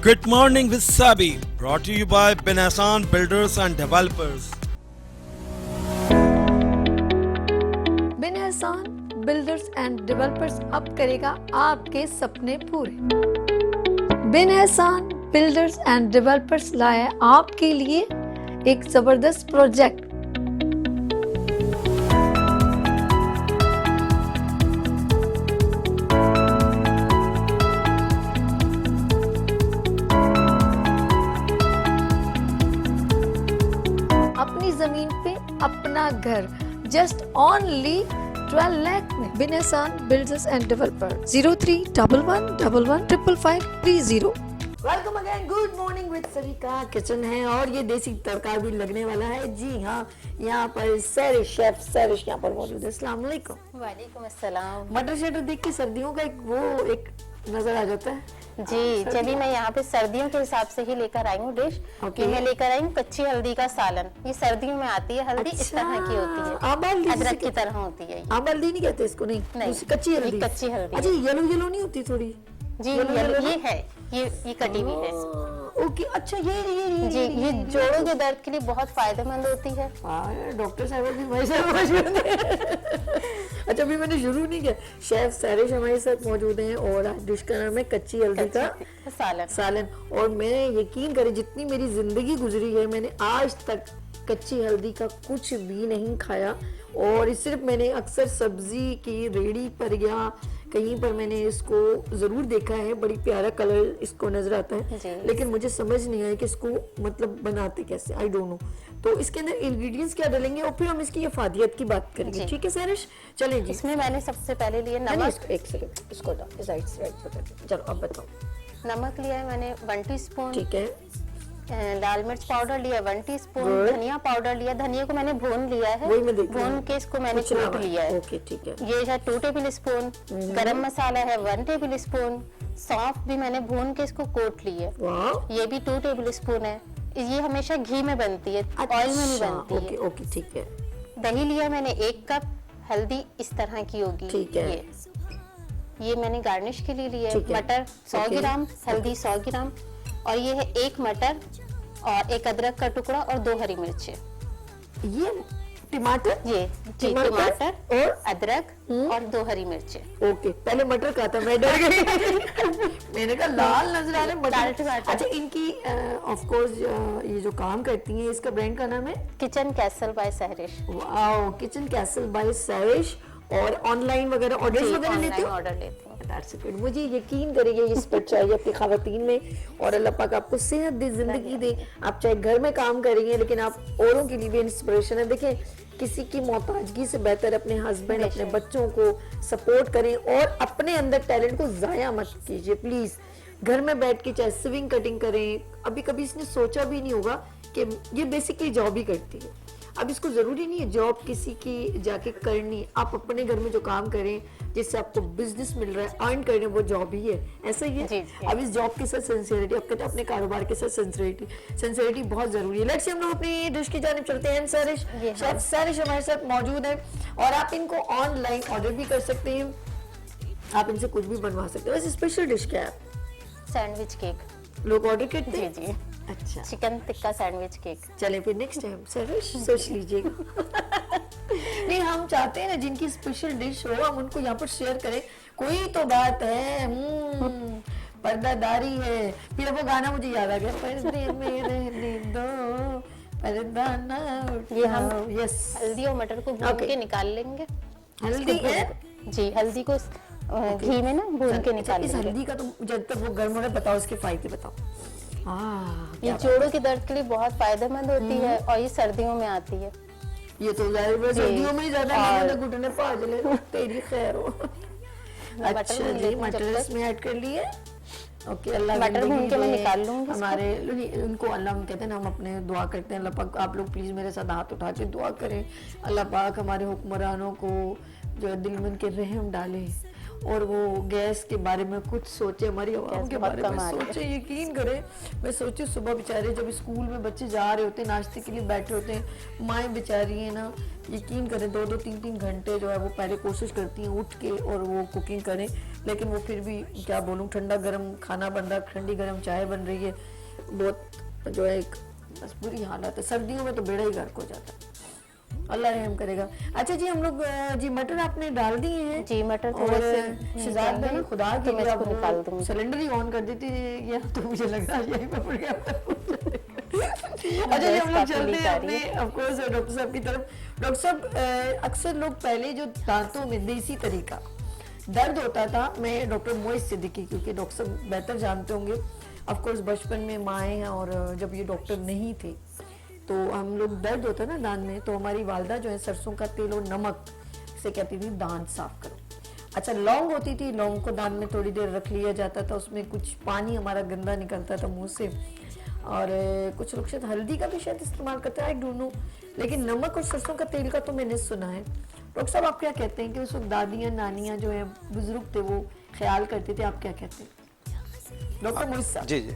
Good morning with Sabi, brought to you by Benasan Builders and Developers. बिन एहसान builders and developers अब करेगा आपके सपने पूरे। बिन एहसान बिल्डर्स एंड डेवलपर्स लाया आपके लिए एक जबरदस्त प्रोजेक्ट। अपनी जमीन पे अपना घर जस्ट ओनली 12 लाख में। बिन एहसान builders end developer 0311115530। Welcome again, good morning with Sarika kitchen है और ये देसी तड़का भी लगने वाला है। जी हाँ, यहाँ पर सैरिश शेफ सैरिश यहाँ पर मौजूद है। अस्सलाम वालेकुम। वालेकुम अस्सलाम। मटर शटर देख के सर्दियों का एक नजर आ जाता है। जी चलिए, मैं यहाँ पे सर्दियों के हिसाब से ही लेकर आई हूँ डिश। Okay. मैं लेकर आई हूँ कच्ची हल्दी का सालन। ये सर्दियों में आती है हल्दी। इस तरह की होती है, आम हल्दी अदरक की तरह होती है। आम हल्दी नहीं कहते इसको? नहीं, नहीं, कच्ची ये हल्दी। कच्ची हल्दी अच्छा, येलो येलो नहीं होती थोड़ी? जी येलो ये है, ये कटी हुई है। ओके, अच्छा ये जी ये जोड़ों के दर्द के लिए बहुत फायदेमंद होती है। डॉक्टर साहब भी हमारे साथ मौजूद है। अच्छा, अभी मैंने शुरू नहीं किया। शेफ सैरिश हमारे साथ मौजूद हैं और आज डिश का नाम है कच्ची हल्दी का सालन। और मैं यकीन करें, जितनी मेरी जिंदगी गुजरी है मैंने आज तक कच्ची हल्दी का कुछ भी नहीं खाया। और सिर्फ मैंने अक्सर सब्जी की रेडी पर या कहीं पर मैंने इसको जरूर देखा है। बड़ी प्यारा कलर इसको नजर आता है, लेकिन मुझे समझ नहीं आया कि इसको मतलब बनाते कैसे। I don't know. तो इसके अंदर इंग्रेडिएंट्स क्या डालेंगे और फिर हम इसकी अफादियत की बात करेंगे। ठीक है सैरिश, चलें जी। इसमें मैंने सबसे पहले लिए नमक। एक सेकंड, इसको चलो अब बताओ। नमक लिया है मैंने 1 टीस्पून। ठीक है। लाल मिर्च पाउडर लिया 1 टीस्पून। धनिया पाउडर लिया, धनिया को मैंने भून लिया है। भून के इसको मैंने कूट लिया है। ओके, ठीक है। ये है 2 टेबल स्पून। गरम मसाला है 1 टेबल स्पून। सौंफ भी मैंने भून के इसको कोट ली है, ये भी 2 टेबल स्पून है। ये हमेशा घी में बनती है, ऑयल में नहीं बनती है। ओके, ठीक है। दही लिया मैंने 1 कप। हल्दी इस तरह की होगी। ठीक है। ये मैंने गार्निश के लिए लिया है। मटर 100 ग्राम, हल्दी 100 ग्राम, और ये है 1 मटर और 1 अदरक का टुकड़ा और 2 हरी मिर्चें। ये टमाटर, ये जी टमाटर और अदरक और 2 हरी मिर्चें। ओके, पहले मटर का था, मैं डर गई। मैंने कहा लाल नजर आ रहे मटर। अच्छा, इनकी ऑफ कोर्स ये जो काम करती हैं, इसका ब्रांड का नाम है kitchen castle bye सैरिश। Wow, kitchen castle bye सैरिश। और ऑनलाइन वगैरह ऑर्डर्स वगैरह लेते हो? ऑर्डर लेती हूँ। मुझे यकीन करिए इस पर चाहिए अपनी खवातीन में, और अल्लाह पाक आपको सेहत दे, जिंदगी दे। आप चाहे घर में काम करेंगे, लेकिन आप औरों के लिए भी इंस्पिरेशन है। देखें, किसी की मोहताजगी से बेहतर अपने हस्बैंड, अपने बच्चों को सपोर्ट करें और अपने अंदर टैलेंट को जाया मत कीजिए प्लीज। घर में बैठ के चाहे स्विंग कटिंग करें, अभी कभी इसने सोचा भी नहीं होगा कि ये बेसिकली जॉब ही करती है। अब इसको जरूरी नहीं है जॉब किसी की जाके करनी, आप अपने घर में जो काम करें जिससे आपको बिजनेस मिल रहा है, अर्न कर रहे हैं, वो जॉब ही है। ऐसा ही है। अब इस जॉब के साथ सिंसियरिटी, आप कहते हैं अपने कारोबार के साथ सिंसियरिटी बहुत जरूरी है। लेट्स हम लोग अपनी डिश की जानिब चलते हैं। शेफ सैरिश हमारे साथ मौजूद है और आप इनको ऑनलाइन ऑर्डर भी कर सकते हैं, आप इनसे कुछ भी बनवा सकते हैं। वैसे स्पेशल डिश क्या है? सैंडविच केक लोग ऑर्डर करते हैं। जी। अच्छा, चिकन टिक्का सैंडविच केक। चलें फिर नेक्स्ट टाइम सैरिश सोच लीजिएगा। नहीं, हम चाहते हैं ना जिनकी स्पेशल डिश हो हम उनको यहाँ पर शेयर करें। कोई तो बात है, पर्दादारी है। फिर वो गाना मुझे याद आ गया, पर्दे में रहने दो, पर्दा ना उठाओ। ये हम यस, हल्दी और मटर को भून के निकाल लेंगे। हल्दी है जी, हल्दी को घी में ना भून के निकाल इस लेंगे। हल्दी का तो जब तक वो गर्म हो रहा है, बताओ इसके फायदे बताओ। ये जोड़ों के दर्द के लिए बहुत फायदेमंद होती है और ये सर्दियों में आती है। ये तो सर्दियों में ही ज्यादा घुटने पाज ले, तेरी खैर हो। अच्छा जी, मटर इसमें ऐड कर लिए। ओके, अल्लाह मटर भून के मैं निकाल लूंगी हमारे उनको। अल्लाह हम कहते हैं ना, हम अपने दुआ करते हैं अल्लाह पाक, आप लोग प्लीज मेरे साथ हाथ उठा के दुआ करें। अल्लाह पाक हमारे हुक्मरानों को जो दिल में उनके रहम डाले और वो गैस के बारे में कुछ सोचे, हमारी आवाम के बहुत बारे कम में आ रही है। सोचे। यकीन करें, मैं सोचू सुबह बेचारे जब स्कूल में बच्चे जा रहे होते हैं, नाश्ते के लिए बैठे होते हैं, माएँ बेचारी हैं ना, यकीन करें 2-2 3-3 घंटे जो है वो पहले कोशिश करती हैं उठ के और वो कुकिंग करें, लेकिन वो फिर भी क्या बोलूँ, ठंडा गर्म खाना बन रहा, ठंडी गर्म चाय बन रही है, बहुत जो है एक बस बुरी हालत है। सर्दियों में तो बेड़ा ही गर्क हो जाता है, अल्लाह रहम करेगा। अच्छा जी, हम लोग जी मटर आपने डाल दिए हैं जी, मटर और थोड़े से शहजाद निकाल भाई दें, खुदा तो के मैं लिए इसको निकाल दूंगी। सिलेंडर ही ऑन कर देती है या तो मुझे लग रहा है यही पे पड़ गया। अच्छा जी, हम लोग काफी चलते लीक हैं आ रही अपने ऑफ कोर्स डॉक्टर साहब की तरफ। डॉक्टर साहब, अक्सर लोग पहले जो दांतों में देसी तरीका दर्द होता था, मैं डॉक्टर मोइज सिद्दीकी, क्योंकि डॉक्टर साहब बेहतर जानते होंगे, ऑफ कोर्स बचपन में माएँ हैं और जब ये डॉक्टर नहीं थे तो हम लोग दर्द होता ना दांत में, तो हमारी वालदा जो है सरसों का तेल और नमक से कहती थी दांत साफ करो। अच्छा, लौंग होती थी, लौंग को दांत में थोड़ी देर रख लिया जाता था, उसमें कुछ पानी हमारा गंदा निकलता था मुंह से, और कुछ लोग शायद हल्दी का भी शायद इस्तेमाल करते हैं, आई डोंट नो, लेकिन नमक और सरसों का तेल का तो मैंने सुना है। डॉक्टर साहब, आप क्या कहते हैं कि उस वक्त दादियाँ नानियाँ जो है बुजुर्ग थे वो ख्याल करते थे, आप क्या कहते हैं डॉक्टर मोइज साहब? जी जी।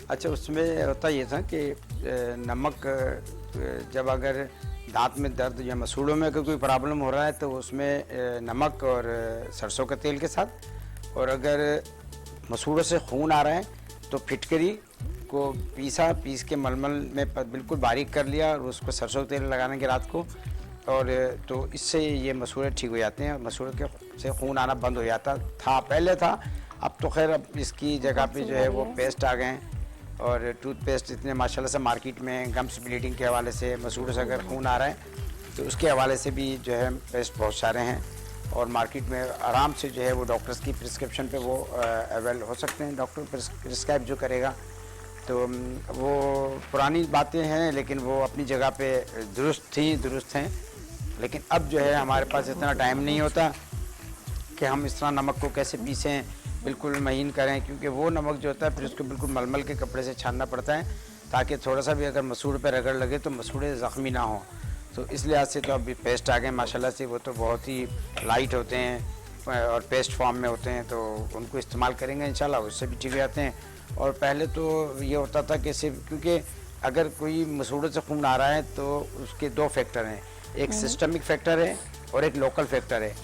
अच्छा, उसमें होता ये था कि नमक जब अगर दांत में दर्द या मसूड़ों में अगर कोई प्रॉब्लम हो रहा है तो उसमें नमक और सरसों के तेल के साथ, और अगर मसूड़ों से खून आ रहा है तो फिटकरी को पीस के मलमल में बिल्कुल बारीक कर लिया और उसको सरसों का तेल लगाने के रात को, और तो इससे ये मसूड़े ठीक हो जाते हैं, मसूड़े के से खून आना बंद हो जाता था, पहले था। अब तो खैर अब इसकी जगह पे जो है वो पेस्ट आ गए हैं, और टूथपेस्ट इतने माशाल्लाह से मार्केट में गम्स ब्लीडिंग के हवाले से, मसूड़े से अगर खून आ रहा है तो उसके हवाले से भी जो है पेस्ट बहुत सारे हैं, और मार्केट में आराम से जो है वो डॉक्टर्स की प्रिस्क्रिप्शन पे वो अवेल हो सकते हैं, डॉक्टर प्रिस्क्राइब जो करेगा। तो वो पुरानी बातें हैं लेकिन वो अपनी जगह पे दुरुस्त हैं, लेकिन अब जो है हमारे पास इतना टाइम नहीं होता कि हम इस तरह नमक को कैसे पीसें, बिल्कुल महीन करें, क्योंकि वो नमक जो होता है फिर उसको बिल्कुल मलमल के कपड़े से छानना पड़ता है ताकि थोड़ा सा भी अगर मसूड़ पे रगड़ लगे तो मसूड़े ज़ख्मी ना हो। तो इस लिहाज से तो अभी पेस्ट आ गए माशाल्लाह से, वो तो बहुत ही लाइट होते हैं और पेस्ट फॉर्म में होते हैं, तो उनको इस्तेमाल करेंगे इंशाल्लाह, उससे भी ठीक हो जाते हैं। और पहले तो ये होता था कि सिर्फ क्योंकि अगर कोई मसूड़ों से खून आ रहा है तो उसके 2 फैक्टर हैं, एक सिस्टमिक फैक्टर है और एक लोकल फैक्टर है।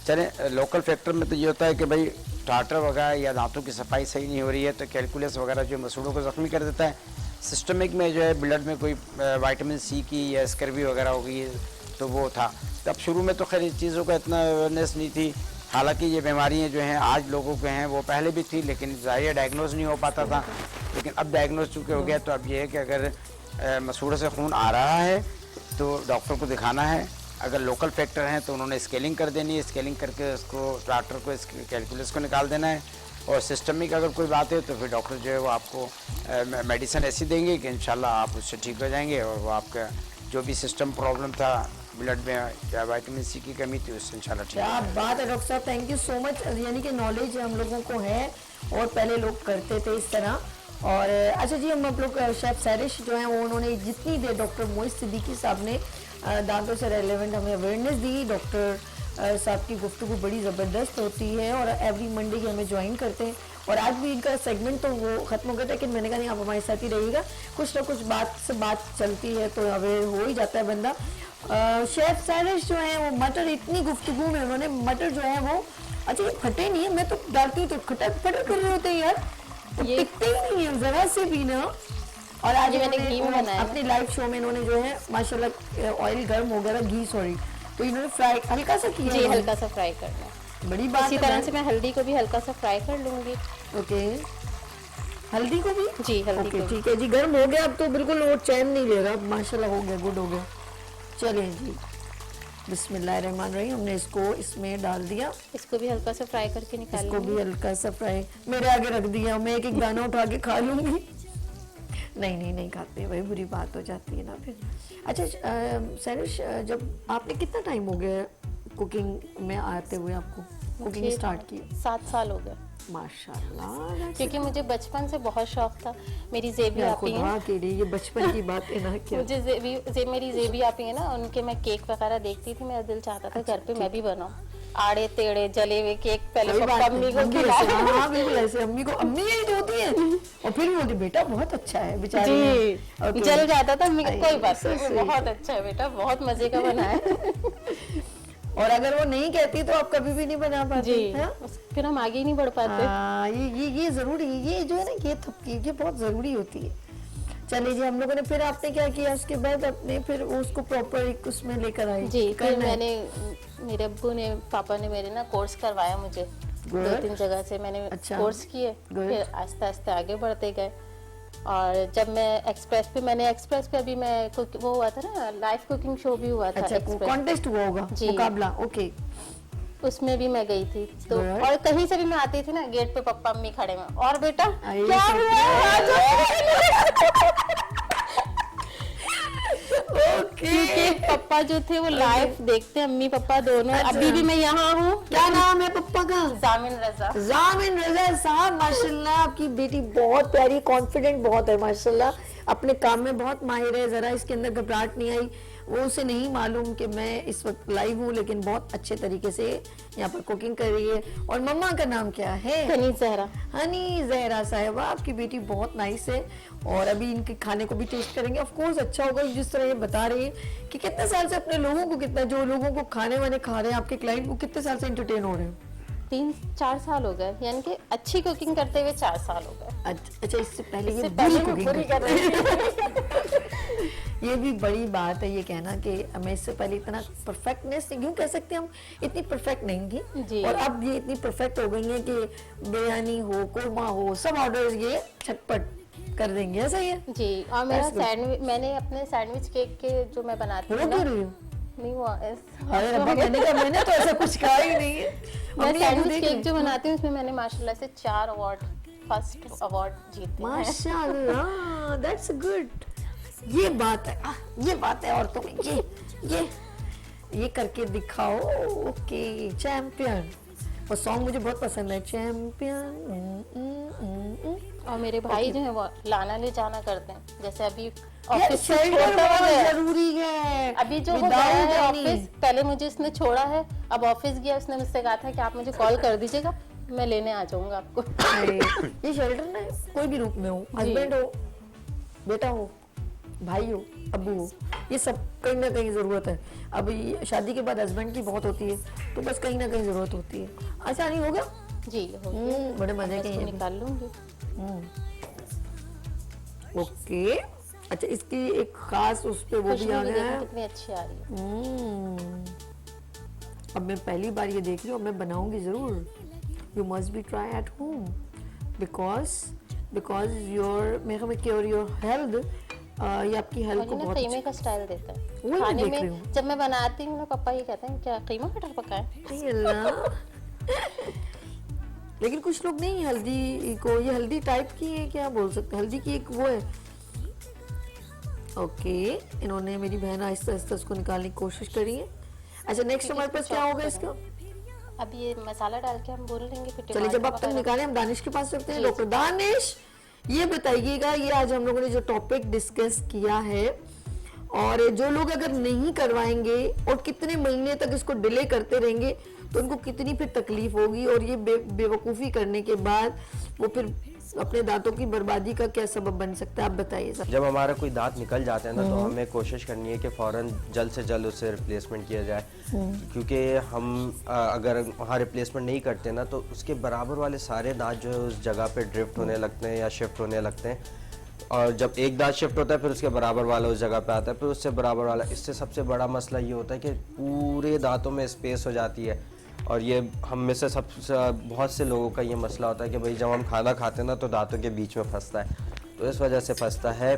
चलें, लोकल फैक्टर में तो ये होता है कि भाई टाटर वगैरह या दांतों की सफाई सही नहीं हो रही है तो कैलकुलस वगैरह जो मसूड़ों को ज़ख्मी कर देता है। सिस्टमिक में जो है ब्लड में कोई विटामिन सी की या स्कर्वी वगैरह हो गई है तो वो था। तब शुरू में तो खैर इन चीज़ों का इतना अवेयरनेस नहीं थी, हालांकि ये बीमारियाँ जो हैं आज लोगों को हैं वो पहले भी थी, लेकिन ज़ाहिर डायग्नोज नहीं हो पाता था, लेकिन अब डायग्नोज चूँकि हो गया तो अब ये है कि अगर मसूड़ों से खून आ रहा है तो डॉक्टर को दिखाना है। अगर लोकल फैक्टर हैं तो उन्होंने स्केलिंग कर देनी है, स्केलिंग करके उसको डॉक्टर को कैलकुलस को निकाल देना है। और सिस्टमिक अगर कोई बात है तो फिर डॉक्टर जो है वो आपको मेडिसिन ऐसी देंगे कि इंशाल्लाह आप उससे ठीक हो जाएंगे, और वो आपका जो भी सिस्टम प्रॉब्लम था ब्लड में या विटामिन सी की कमी थी उससे इंशाल्लाह ठीक क्या बात है डॉक्टर साहब, थैंक यू सो मच। यानी कि नॉलेज हम लोगों को है और पहले लोग करते थे इस तरह। और अच्छा जी, हम आप लोग शेफ सैरिश जो है वो उन्होंने जितनी देर डॉक्टर मोइज सिद्दीकी साहब ने दांतों से रेलेवेंट हमें अवेयरनेस दी, डॉक्टर साहब की गुफ्तगू बड़ी ज़बरदस्त होती है और एवरी मंडे ही हमें ज्वाइन करते हैं। और आज भी इनका सेगमेंट तो वो ख़त्म हो गया था, लेकिन मैंने कहा नहीं आप हमारे साथ ही रहिएगा, कुछ ना कुछ बात से बात चलती है तो अवेयर हो ही जाता है बंदा। शेफ सैरिश जो है वो मटर, इतनी गुफ्तगू में उन्होंने मटर जो है वो, अच्छा ये फटे नहीं है, मैं तो डालती हूँ तो खटक फटक कर रहे होते हैं यार, ये टिकते ही नहीं है ज़रा से भी ना। और आज मैंने घी में बनाया अपने लाइव शो में इन्होंने जो है माशाल्लाह ऑयल गर्म हो गया, घी सॉरी, तो इन्होंने फ्राई हल्का सा किया जी, हल्का सा फ्राई करना है। बड़ी बात इसी है। तरह से मैं हल्दी को भी हल्का सा फ्राई कर लूंगी। ओके, हल्दी को भी जी, हल्दी ओके को ठीक है जी, गर्म हो गया अब तो बिल्कुल वो चैन नहीं ले रहा, माशाल्लाह हो गया, गुड हो गया। चलें जी, बिस्मिल्लाहिर्रहमानिर्रहीम, हमने इसको इसमें डाल दिया, इसको भी हल्का सा फ्राई करके निकाल इसको लूंगी। भी हल्का सा फ्राई मेरे आगे रख दिया, मैं एक एक दाना उठा के खा लूंगी। नहीं खाते भाई, बुरी बात हो जाती है ना फिर। अच्छा सैरिश, जब आपने कितना टाइम हो गया कुकिंग में आते हुए, आपको कुकिंग स्टार्ट की? 7 साल हो गए माशाल्लाह, क्योंकि मुझे बचपन से बहुत शौक था। मेरी जेबी आपी है, खुदा के लिए ये बचपन की बात है ना क्या। मुझे मेरी जेबी आपी है ना, उनके मैं केक वगैरह देखती थी, मेरा दिल चाहता था घर पे मैं भी बनाऊं। आड़े टेढ़े जले हुए केक पहले कोई पप्पा बात अम्मी नहीं, को हम भी खिलाए। ऐसे, हाँ बिल्कुल ऐसे, अम्मी को, अम्मी यही तो होती है, और फिर बोलती बेटा बहुत अच्छा है बेचारी। जी Okay. जल जाता था अम्मी का, आई, कोई बात so नहीं, sweet. बहुत अच्छा है बेटा, बहुत मजे का बना है। और अगर वो नहीं कहती तो आप कभी भी नहीं बना पाते। जी हाँ? फिर हम आगे ही नहीं बढ़ पाते। हाँ, ये जरूरी, ये जो है ना, ये थपकी ये बहुत जरूरी होती है। चलिए जी, हम लोगों ने, फिर आपने क्या किया उसके बाद? अपने फिर उसको प्रॉपर एक उसमें लेकर आई? जी फिर करना है। मैंने, मेरे अब्बू ने, पापा ने मेरे ना कोर्स करवाया मुझे, Good. 2-3 जगह से मैंने अच्छा। कोर्स किए। Good. फिर आस्ते आस्ते आगे बढ़ते गए। और जब मैं एक्सप्रेस पे अभी मैं वो हुआ था ना, लाइव कुकिंग शो भी हुआ था अच्छा, एक्सप्रेस, कॉन्टेस्ट हुआ होगा, जी। मुकाबला, ओके। उसमें भी मैं गई थी। तो Good. और कहीं से भी मैं आती थी ना, गेट पे पप्पा अम्मी खड़े में, और बेटा आई, क्या so हुआ? आ जाओ। क्योंकि पप्पा जो थे वो लाइव देखते, अम्मी पापा दोनों। अच्छा। अभी भी मैं यहाँ हूँ। क्या नाम है पप्पा का? जामिन रजा। जामिन रजा साहब, माशाल्लाह आपकी बेटी बहुत प्यारी, कॉन्फिडेंट बहुत है माशाल्लाह, अपने काम में बहुत माहिर है। जरा इसके अंदर घबराहट नहीं आई, वो उसे नहीं मालूम कि मैं इस वक्त लाइव हूँ, लेकिन बहुत अच्छे तरीके से यहाँ पर कुकिंग कर रही है। और मम्मा का नाम क्या है? हनी जहरा। हनी जहरा साहिबा, आपकी बेटी बहुत नाइस है। और अभी इनके खाने को भी टेस्ट करेंगे, ऑफ कोर्स अच्छा होगा। जिस तरह ये बता रही है कि कितने साल से अपने लोगों को, कितना जो लोगों को खाने वाने खा रहे हैं, आपके क्लाइंट को कितने साल से एंटरटेन हो रहे हैं? 3-4 साल हो गए, यानी कि अच्छी कुकिंग करते हुए 4 साल हो गए। अच्छा, इससे पहले ये इससे बुरी पहले कुकिंग बुरी करते कर रही थी। ये भी बड़ी बात है ये कहना कि मैं इससे पहले इतना परफेक्टनेस नहीं, क्यों कह सकते हम, इतनी परफेक्ट नहीं थी। जी। और अब ये इतनी परफेक्ट हो गई है कि बिरयानी हो, कुरमा हो, सब ऑर्डर ये झटपट कर देंगे, ऐसा ही है। जी। और मेरा That's good. सैंडविच, मैंने अपने सैंडविच केक के जो मैं बनाती हो हूँ क्यों ना, रही हो? नहीं हुआ अरे रब्बा, मैंने कहा मैंने तो ऐसा कुछ कहा ही नहीं है। मैं अम्मी, सैंडविच देख केक रहे जो बनाती हूँ उसमें मैंने माशाल्लाह से 4 अवार्ड, फर्स्ट अवार्ड जीते हैं। माशाल्लाह, दैट्स गुड। ये बात है, ये बात है औरतों में, ये करके दिखाओ। Okay, champion. और सॉन्ग मुझे बहुत पसंद है, चैंपियन। और मेरे भाई जो है वो लाना ले जाना करते हैं, जैसे अभी यार, ऑफिस से शेल्टर छोड़ता बहुत है, जरूरी है। अभी जो वो Without गया है any- ऑफिस, पहले मुझे उसने छोड़ा है, अब ऑफिस गया, उसने मुझसे कहा था कि आप मुझे कॉल कर दीजिएगा, मैं लेने आ जाऊंगा आपको। अरे, ये शेल्टर ना कोई भी रूप में हो, हस्बैंड हो, बेटा हो, भाई हो, अबू हो, ये सब कहीं ना कहीं जरूरत है। अब ये शादी के बाद हस्बैंड की बहुत होती है, तो बस कहीं ना कहीं जरूरत होती है। अच्छा, नहीं हो गया? जी हो गया। बड़े मजे मैं के इसको ये भी। निकाल लूंगी। ओके, अच्छा, इसकी एक खास उस पे वो भी खुशबू आ भी गया देखो है। कितनी अच्छी आ रही है। अब मैं पहली बार ये देख रही हूँ, अब मैं बनाऊंगी जरूर। You must be try at home, because your, मेरे में केयर योर हेल्थ, ये आपकी हेल्थ और को ये ना बहुत कीमे का स्टाइल देता है वही मैं खाने देख रही में। हूँ। जब मैं बनाती हूँ ना, पापा ये कहते हैं क्या कीमा मटर पकाए। नहीं, अल्लाह। लेकिन कुछ लोग नहीं, हल्दी को, ये हल्दी टाइप की है, क्या बोल सकते हैं, हल्दी की एक वो है। ओके, इन्होंने, मेरी बहन आहिस्ता आहिस्ता इसको निकालने की कोशिश करी है। अच्छा, नेक्स्ट हमारे पास क्या होगा इसका? अब ये मसाला डाल के हम बोल लेंगे, फिर चलिए, जब टमाटर आप तक वगैरह। निकालें, हम दानिश के पास रखते हैं। जी, डॉक्टर दानिश, ये बताइएगा, ये आज हम लोगों ने जो टॉपिक डिस्कस किया है, और जो लोग अगर नहीं करवाएंगे और कितने महीने तक इसको डिले करते रहेंगे, तो उनको कितनी फिर तकलीफ होगी, और ये बेवकूफ़ी करने के बाद वो फिर अपने दांतों की बर्बादी का क्या सबब बन सकता है, आप बताइए सर। जब हमारा कोई दांत निकल जाता है ना, तो हमें कोशिश करनी है कि फ़ौरन जल्द से जल्द उससे रिप्लेसमेंट किया जाए, क्योंकि हम अगर वहाँ रिप्लेसमेंट नहीं करते ना, तो उसके बराबर वाले सारे दांत जो है उस जगह पे ड्रिफ्ट होने लगते हैं या शिफ्ट होने लगते हैं। और जब एक दांत शिफ्ट होता है, फिर उसके बराबर वाला उस जगह पे आता है, फिर उससे बराबर वाला। इससे सबसे बड़ा मसला ये होता है कि पूरे दांतों में स्पेस हो जाती है। और ये हम में से बहुत से लोगों का ये मसला होता है कि भाई जब हम खाना खाते हैं ना, तो दांतों के बीच में फंसता है। तो इस वजह से फंसता है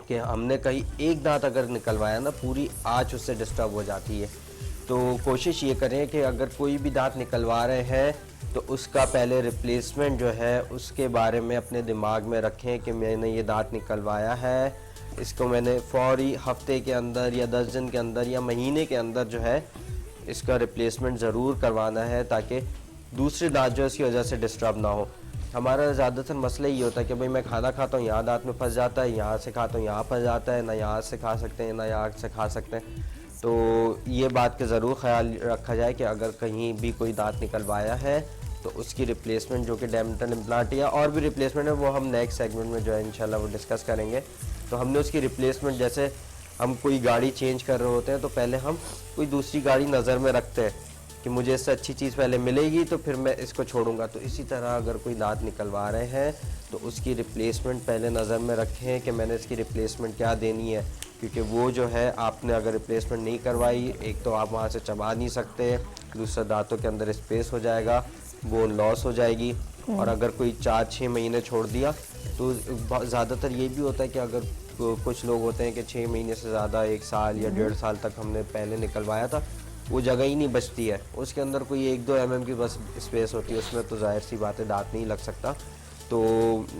कि हमने कहीं एक दांत अगर निकलवाया ना, पूरी आँच उससे डिस्टर्ब हो जाती है। तो कोशिश ये करें कि अगर कोई भी दांत निकलवा रहे हैं, तो उसका पहले रिप्लेसमेंट जो है उसके बारे में अपने दिमाग में रखें कि मैंने ये दांत निकलवाया है, इसको मैंने फौरी हफ्ते के अंदर या 10 दिन के अंदर या महीने के अंदर जो है इसका रिप्लेसमेंट ज़रूर करवाना है, ताकि दूसरे दांत जो इसकी वजह से डिस्टर्ब ना हो। हमारा ज़्यादातर मसला ये होता है कि भाई मैं खाना खाता हूँ, यहाँ दांत में फंस जाता है, यहाँ से खाता हूँ यहाँ फंस जाता है, ना यहाँ से खा सकते हैं ना यहाँ से खा सकते हैं। तो ये बात का ज़रूर ख्याल रखा जाए कि अगर कहीं भी कोई दांत निकलवाया है तो उसकी रिप्लेसमेंट जो कि डेंटल इम्प्लांट या और भी रिप्लेसमेंट है वो हम नेक्स्ट सेगमेंट में जो है इंशाल्लाह वो डिस्कस करेंगे। तो हमने उसकी रिप्लेसमेंट, जैसे हम कोई गाड़ी चेंज कर रहे होते हैं तो पहले हम कोई दूसरी गाड़ी नज़र में रखते हैं कि मुझे इससे अच्छी चीज़ पहले मिलेगी तो फिर मैं इसको छोड़ूंगा। तो इसी तरह अगर कोई दांत निकलवा रहे हैं तो उसकी रिप्लेसमेंट पहले नज़र में रखें कि मैंने इसकी रिप्लेसमेंट क्या देनी है, क्योंकि वो जो है आपने अगर रिप्लेसमेंट नहीं करवाई, एक तो आप वहाँ से चबा नहीं सकते, दूसरा दांतों के अंदर स्पेस हो जाएगा, बोन लॉस हो जाएगी। और अगर कोई 4-6 महीने छोड़ दिया तो ज़्यादातर ये भी होता है कि अगर कुछ लोग होते हैं कि 6 महीने से ज़्यादा 1 साल या 1.5 साल तक हमने पहले निकलवाया था, वो जगह ही नहीं बचती है, उसके अंदर कोई 1-2 mm की बस स्पेस होती है, उसमें तो जाहिर सी बात है दांत नहीं लग सकता। तो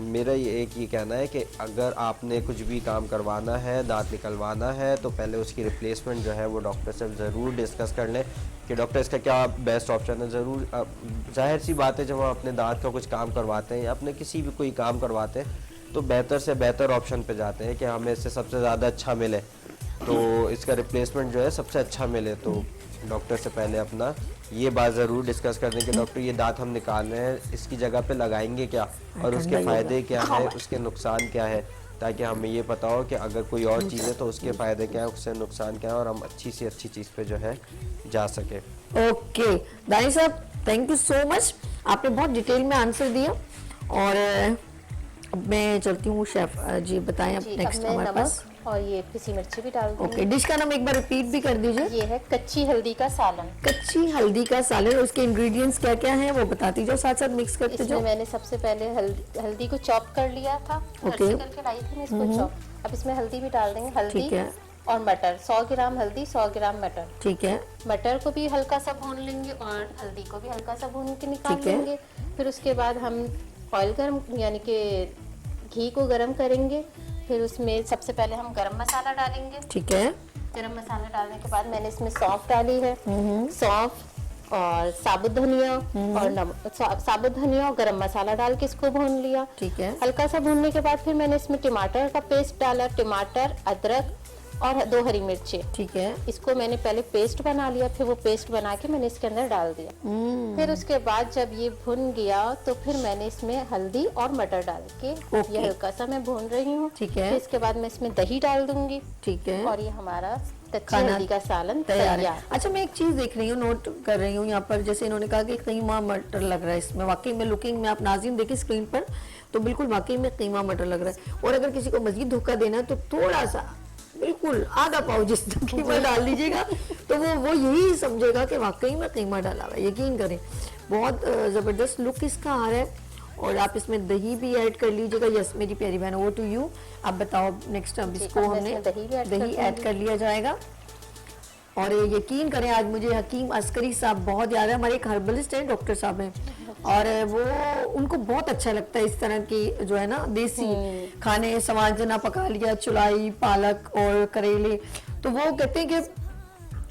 मेरा ये कहना है कि अगर आपने कुछ भी काम करवाना है, दांत निकलवाना है, तो पहले उसकी रिप्लेसमेंट जो है वो डॉक्टर से ज़रूर डिस्कस कर लें कि डॉक्टर इसका क्या बेस्ट ऑप्शन है। ज़रूर जाहिर सी बात है जब हम अपने दांत का कुछ काम करवाते हैं या अपने किसी भी कोई काम करवाते हैं तो बेहतर से बेहतर ऑप्शन पे जाते हैं कि हमें इससे सबसे ज़्यादा अच्छा मिले, तो इसका रिप्लेसमेंट जो है सबसे अच्छा मिले। तो डॉक्टर से पहले अपना ये बात ज़रूर डिस्कस कर दें कि डॉक्टर ये दांत हम निकाल रहे हैं, इसकी जगह पे लगाएंगे क्या और उसके फ़ायदे क्या है, उसके नुकसान क्या है, ताकि हमें ये पता हो कि अगर कोई और चीज़ है तो उसके फ़ायदे क्या है, उससे नुकसान क्या है, और हम अच्छी से अच्छी चीज़ पे जो है जा सके। ओके दानिश साहब, थैंक यू सो मच, आपने बहुत डिटेल में आंसर दिया। और अब मैं चलती हूँ शेफ जी, बताएं अब नेक्स्ट हमारे पास। और ये पिसी मिर्ची भी डाल दूंगी। ओके, डिश का नाम एक बार रिपीट भी कर दीजिए। ये है कच्ची हल्दी का सालन। कच्ची हल्दी का सालन, उसके इंग्रेडिएंट्स क्या क्या हैं वो बताती जाओ, साथ साथ मिक्स करते इसमें जाओ। मैंने सबसे पहले हल्दी को चॉप कर लिया था, घर से करके लाई थी मैं इसको चॉप। अब इसमें हल्दी भी डाल देंगे, हल्दी ठीक है। और मटर, 100 ग्राम हल्दी, 100 ग्राम मटर। ठीक है। मटर को भी हल्का सा भून लेंगे और हल्दी को भी हल्का सा भून के निकाल ठीक है। लेंगे। फिर उसके बाद हम ऑयल गर्म यानी कि घी को गर्म करेंगे। फिर उसमें सबसे पहले हम गरम मसाला डालेंगे। ठीक है। गरम मसाला डालने के बाद मैंने इसमें सौंफ डाली है, सौंफ और साबुत धनिया और साबुत धनिया और गरम मसाला डाल के इसको भून लिया। ठीक है। हल्का सा भूनने के बाद फिर मैंने इसमें टमाटर का पेस्ट डाला, टमाटर, अदरक और 2 हरी मिर्ची। ठीक है। इसको मैंने पहले पेस्ट बना लिया, फिर वो पेस्ट बना के मैंने इसके अंदर डाल दिया। फिर उसके बाद जब ये भुन गया तो फिर मैंने इसमें हल्दी और मटर डाल के ये हल्का सा मैं भून रही हूँ। ठीक है। फिर इसके बाद मैं इसमें दही डाल दूंगी। ठीक है। और ये हमारा कच्ची हल्दी का सालन तैयार है। अच्छा, मैं एक चीज देख रही हूँ, नोट कर रही हूँ यहाँ पर, जैसे इन्होंने कहा कि कीमा मटर लग रहा है इसमें, वाकई में लुकिंग में आप नाज़रीन देखिए स्क्रीन पर तो बिल्कुल वाकई में कीमा मटर लग रहा है। और अगर किसी को मजीद धोखा देना है तो थोड़ा सा, बिल्कुल आधा पाव जिस कीमा डाल दीजिएगा तो वो यही समझेगा कि वाकई में कीमा डाला हुआ है। यकीन करें बहुत ज़बरदस्त लुक इसका आ रहा है। और आप इसमें दही भी ऐड कर लीजिएगा। यस मेरी प्यारी बहन, वो टू यू, आप बताओ नेक्स्ट। अब इसको हमने दही ऐड कर लिया जाएगा। और यकीन करें आज मुझे हकीम अस्करी साहब बहुत याद है, हमारे एक हर्बलिस्ट हैं, डॉक्टर साहब हैं, और वो उनको बहुत अच्छा लगता है इस तरह की जो है ना देसी खाने, संवाजना पका लिया, चुलाई, पालक और करेले, तो वो कहते हैं कि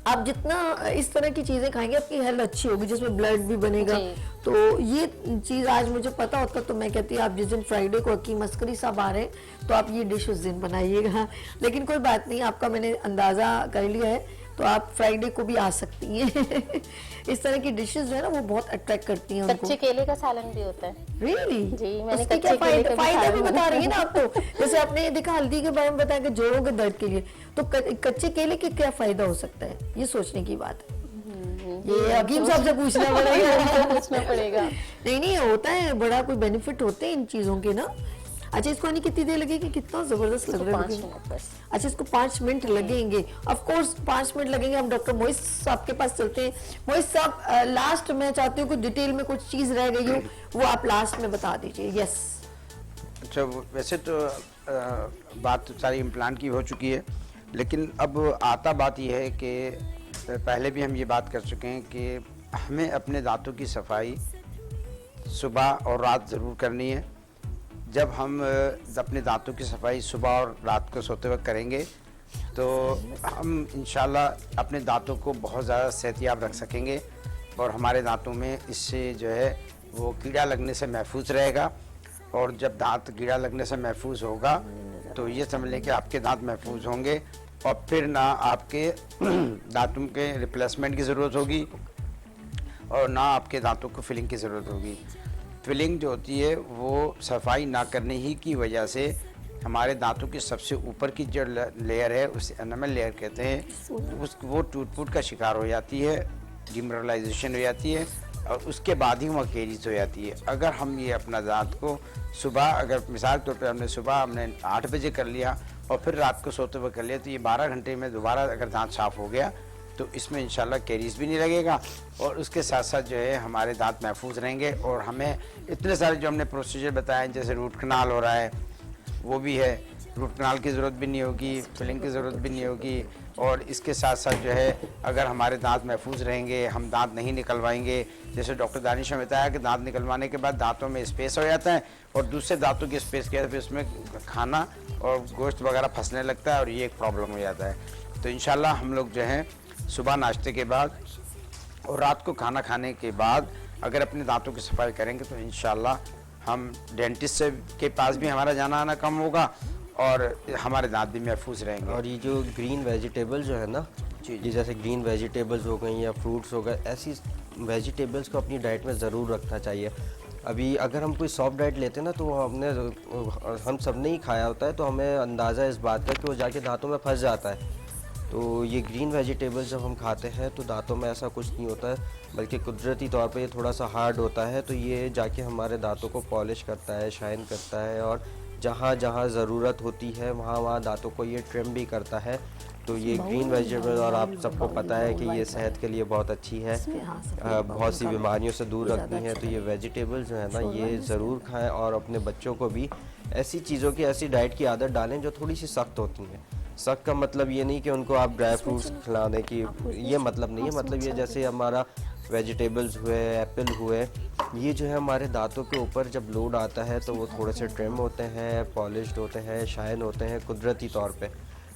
आप जितना इस तरह की चीजें खाएंगे आपकी हेल्थ अच्छी होगी, जिसमें ब्लड भी बनेगा। तो ये चीज आज मुझे पता होता तो मैं कहती आप जिस दिन फ्राइडे को हकीम अस्करी साहब आ रहे हैं तो आप ये डिश उस दिन बनाइएगा। लेकिन कोई बात नहीं, आपका मैंने अंदाजा कर लिया है तो आप फ्राइडे को भी आ सकती हैं। इस तरह की डिशेस जो है ना वो बहुत अट्रैक्ट करती हैं उनको। कच्चे केले का सालन भी होता है। रियली? जी, मैंने उसके क्या फायदे भी बता रही है ना आप तो। जैसे आपने देखा हल्दी के बारे में बताया कि जोड़ों के दर्द के लिए, तो कच्चे केले के क्या फायदा हो सकता है, ये सोचने की बात है। ये हकीम साहब से पूछना पड़ेगा। नहीं होता है, बड़ा कोई बेनिफिट होते हैं इन चीजों के ना। अच्छा, इसको आने कितनी देर लगेगी? कितना जबरदस्त लग रहा है। 5 मिनट बस। अच्छा, इसको 5 मिनट लगेंगे। ऑफ कोर्स 5 मिनट लगेंगे। हम डॉक्टर मोइस साहब के पास चलते हैं। मोइस साहब, लास्ट में चाहती हूँ कुछ डिटेल में कुछ चीज रह गई हो वो आप लास्ट में बता दीजिए। यस। अच्छा, वैसे तो बात तो सारी इम्प्लांट की हो चुकी है, लेकिन अब आता बात यह है कि पहले भी हम ये बात कर चुके हैं कि हमें अपने दांतों की सफाई सुबह और रात ज़रूर करनी है। जब हम अपने दांतों की सफाई सुबह और रात को सोते वक्त करेंगे तो हम इंशाल्लाह अपने दांतों को बहुत ज़्यादा सेहतियाब रख सकेंगे और हमारे दांतों में इससे जो है वो कीड़ा लगने से महफूज रहेगा। और जब दांत कीड़ा लगने से महफूज होगा तो ये समझ लें कि आपके दांत महफूज होंगे और फिर ना आपके दांतों के रिप्लेसमेंट की ज़रूरत होगी और ना आपके दांतों को फिलिंग की ज़रूरत होगी। फिलिंग जो होती है वो सफाई ना करने ही की वजह से हमारे दांतों की सबसे ऊपर की जो लेयर है उसे एनामल लेयर कहते हैं, वो टूट फूट का शिकार हो जाती है, डिमिनरलाइजेशन हो जाती है और उसके बाद ही वहाँ केरीज हो जाती है। अगर हम ये अपना दांत को सुबह, अगर मिसाल के तौर पर हमने 8 बजे कर लिया और फिर रात को सोते हुए कर लिया, तो ये 12 घंटे में दोबारा अगर दांत साफ़ हो गया तो इसमें इंशाल्लाह कैरीज भी नहीं लगेगा और उसके साथ साथ जो है हमारे दांत महफूज रहेंगे। और हमें इतने सारे जो हमने प्रोसीजर बताए, जैसे रूट कनाल हो रहा है वो भी है, रूट कनाल की ज़रूरत भी नहीं होगी, फिलिंग की ज़रूरत भी नहीं होगी। और इसके साथ साथ जो है अगर हमारे दांत महफूज रहेंगे, हम दांत नहीं निकलवाएंगे, जैसे डॉक्टर दानिश ने बताया कि दांत निकलवाने के बाद दांतों में स्पेस हो जाता है और दूसरे दांतों की स्पेस के फिर उसमें खाना और गोश्त वगैरह फंसने लगता है और ये एक प्रॉब्लम हो जाता है। तो इंशाल्लाह हम लोग जो है सुबह नाश्ते के बाद और रात को खाना खाने के बाद अगर अपने दांतों की सफाई करेंगे तो इंशाल्लाह हम डेंटिस्ट से के पास भी हमारा जाना आना कम होगा और हमारे दांत भी महफूज रहेंगे। और ये जो ग्रीन वेजिटेबल्स जो है ना, ये जैसे ग्रीन वेजिटेबल्स हो गई या फ्रूट्स हो गए, ऐसी वेजिटेबल्स को अपनी डाइट में ज़रूर रखना चाहिए। अभी अगर हम कोई सॉफ्ट डाइट लेते हैं ना तो हम सब ने ही खाया होता है, तो हमें अंदाज़ा इस बात का कि वो जाके दांतों में फंस जाता है। तो ये ग्रीन वेजिटेबल्स जब हम खाते हैं तो दांतों में ऐसा कुछ नहीं होता है, बल्कि कुदरती तौर पे ये थोड़ा सा हार्ड होता है, तो ये जाके हमारे दांतों को पॉलिश करता है, शाइन करता है और जहाँ जहाँ ज़रूरत होती है वहाँ वहाँ दांतों को ये ट्रिम भी करता है। तो ये ग्रीन वेजिटेबल, और आप सबको पता है कि ये सेहत के लिए बहुत अच्छी है, बहुत सी बीमारियों से दूर रखती हैं। तो ये वेजिटेबल्स जो है ना ये ज़रूर खाएं और अपने बच्चों को भी ऐसी चीज़ों की, ऐसी डाइट की आदत डालें जो थोड़ी सी सख्त होती हैं। सख्त का मतलब ये नहीं कि उनको आप ड्राई फ्रूट्स खिलाने की, ये मतलब नहीं है। मतलब ये जैसे हमारा वेजिटेबल्स हुए, एप्पल हुए, ये जो है हमारे दांतों के ऊपर जब लोड आता है तो वो थोड़े से ट्रिम होते हैं, पॉलिश्ड होते हैं, शाइन होते हैं कुदरती तौर पे।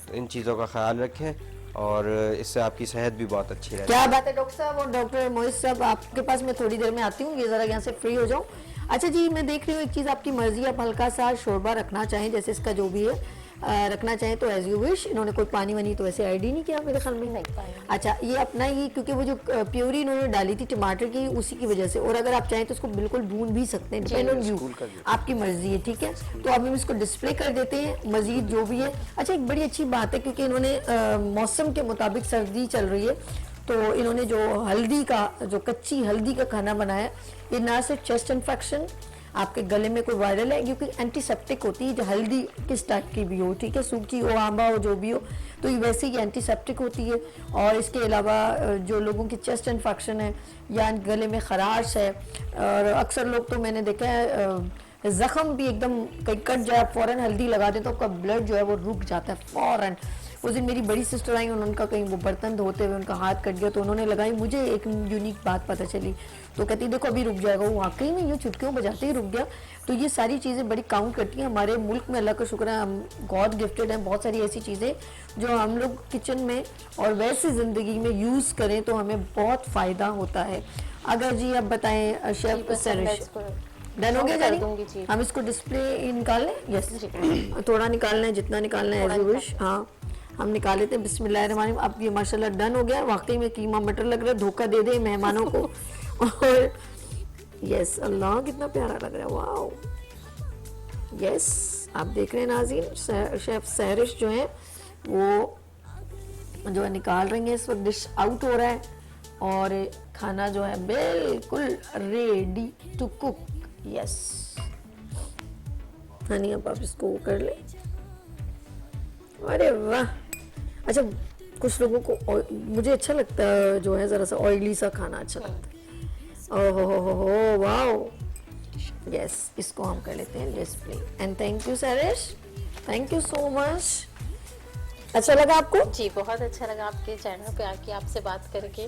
तो इन चीज़ों का ख्याल रखें और इससे आपकी सेहत भी बहुत अच्छी रहेगी। क्या बात है डॉक्टर साहब। और डॉक्टर मोहित साहब, आपके पास मैं थोड़ी देर में आती हूँ, ये ज़रा यहाँ से फ्री हो जाऊँ। अच्छा जी, मैं देख रही हूँ एक चीज़ आपकी मर्जी, आप हल्का सा शोरबा रखना चाहें, जैसे इसका जो भी है रखना चाहें तो एज यू विश। इन्होंने कोई पानी वानी तो वैसे ऐड ही नहीं किया मेरे ख्याल में। नहीं पानी। अच्छा, ये अपना ही, क्योंकि वो जो प्योरी इन्होंने डाली थी टमाटर की, उसी की वजह से। और अगर आप चाहें तो उसको बिल्कुल भून भी सकते हैं, डिपेंड ऑन यू, आपकी मर्जी है, ठीक है। तो अब हम इसको डिस्प्ले कर देते हैं मजीद जो भी है। अच्छा, एक बड़ी अच्छी बात है क्योंकि इन्होंने मौसम के मुताबिक सर्दी चल रही है, तो इन्होंने जो हल्दी का, जो कच्ची हल्दी का खाना बनाया, ये ना सिर्फ चेस्ट इन्फेक्शन, आपके गले में कोई वायरल है, क्योंकि एंटीसेप्टिक होती है, जो हल्दी किस टाइप की भी हो, ठीक है, सूखी हो, आंबा हो, जो भी हो, तो ये वैसे ही एंटीसेप्टिक होती है। और इसके अलावा जो लोगों की चेस्ट इन्फेक्शन है या गले में खराश है, और अक्सर लोग तो मैंने देखा है ज़ख्म भी एकदम कहीं कट जाए, फ़ौरन हल्दी लगा दें तो आपका ब्लड जो है वो रुक जाता है फ़ौरन। उस दिन मेरी बड़ी सिस्टर आई, उनका कहीं वो बर्तन धोते हुए उनका हाथ कट गया, तो उन्होंने लगाई, मुझे एक यूनिक बात पता चली, तो कहती देखो अभी रुक जाएगा, वो वाकई में यूँ चुटकियों बजाते ही रुक गया। तो ये सारी चीज़ें बड़ी काउंट करती हैं। हमारे मुल्क में अल्लाह का शुक्र है, हम गॉड गिफ्टेड हैं, बहुत सारी ऐसी चीज़ें जो हम लोग किचन में और वैसे ज़िंदगी में यूज़ करें तो हमें बहुत फ़ायदा होता है। अगर जी आप बताएं शेफ सरिश, डन हो गया जानी, हम इसको डिस्प्ले निकाल लें? यस, थोड़ा निकालना है, जितना निकालना है एज यू विश। हाँ, हम निकाल लेते हैं। बिस्मिल्लाहिर्रहमानिर्रहीम। अब ये माशाल्लाह डन हो गया, वाकई में कीमा मटर लग रहा है, धोखा दे दे मेहमानों को। और यस, अल्लाह कितना प्यारा लग रहा है, वाओ। यस, आप देख रहे हैं नाज़रीन, शेफ सहरिश जो है वो जो है निकाल रही हैं इस वक्त, डिश आउट हो रहा है और खाना जो है बिल्कुल ready to cook. Yes honey, अब आप इसको कर ले। अरे वाह। अच्छा, कुछ लोगों को, मुझे अच्छा लगता है जो है ज़रा सा ऑयली सा खाना अच्छा लगता है। ओहो हो वाओ। यस, इसको हम कर लेते हैं display. And thank you Sarish, thank you so much. अच्छा लगा आपको? जी बहुत अच्छा लगा आपके चैनल पे आके आपसे बात करके।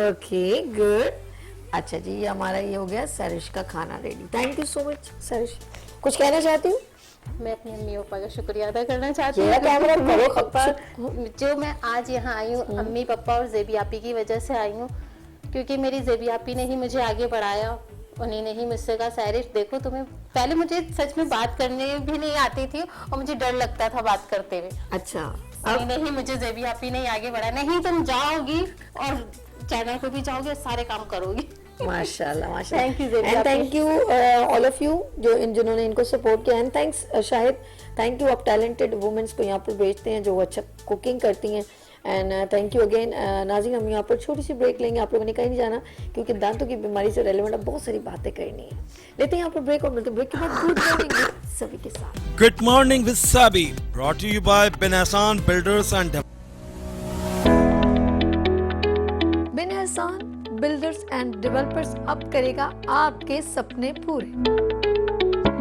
Okay good. अच्छा जी, ये हमारा ये हो गया सरिश का खाना ready. Thank you so much Sarish. कुछ कहना चाहती हूँ? मैं अपनी अम्मी पापा का शुक्रिया अदा करना चाहती ये कैमरा हूँ। करो, पापा, जो मैं आज यहाँ आई हूँ, अम्मी पापा और जेबी आपी की वजह से आई हूँ, क्योंकि मेरी जेबी आपी ने ही मुझे आगे बढ़ाया। उन्हीं ने ही मुझसे कहा सैरिश देखो, तुम्हें पहले मुझे सच में बात करने भी नहीं आती थी और मुझे डर लगता था बात करते हुए। अच्छा, नहीं नहीं, मुझे जेबी आपी नहीं आगे बढ़ा, नहीं तुम जाओगी और चैनल पे भी जाओगी और सारे काम करोगी। माशाल्लाह माशाल्लाह। Thank you, Zebra. And thank you all of you जिन्होंने इनको सपोर्ट किया। And thanks Shahid, thank you. आप टैलेंटेड वुमेन्स को यहाँ पर भेजते हैं जो अच्छा कुकिंग करती हैं। एंड थैंक यू अगेन नाज़रीन। हम यहाँ पर छोटी सी ब्रेक लेंगे, आप लोगों ने कहीं नहीं जाना क्योंकि दांतों की बीमारी से रेलेवेंट अब बहुत सारी बातें करनी है। लेते हैं यहाँ पर ब्रेक और मिलते हैं ब्रेक के बाद गुड मॉर्निंग सभी के साथ। Good morning with Sabi, brought to you by Ben Hassan Builders and बिन एहसान बिल्डर्स एंड डेवलपर्स अब करेगा आपके सपने पूरे।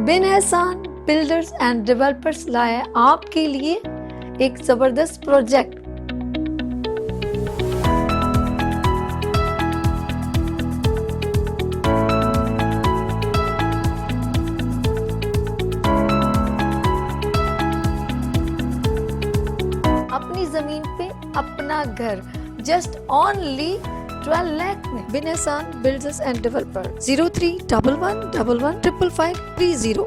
बिन एहसान बिल्डर्स एंड डेवलपर्स लाया आपके लिए एक जबरदस्त प्रोजेक्ट। अपनी जमीन पे अपना घर जस्ट ओनली 12 लाख में। बिन एहसान बिल्डर्स एंड डेवलपर 0311115530।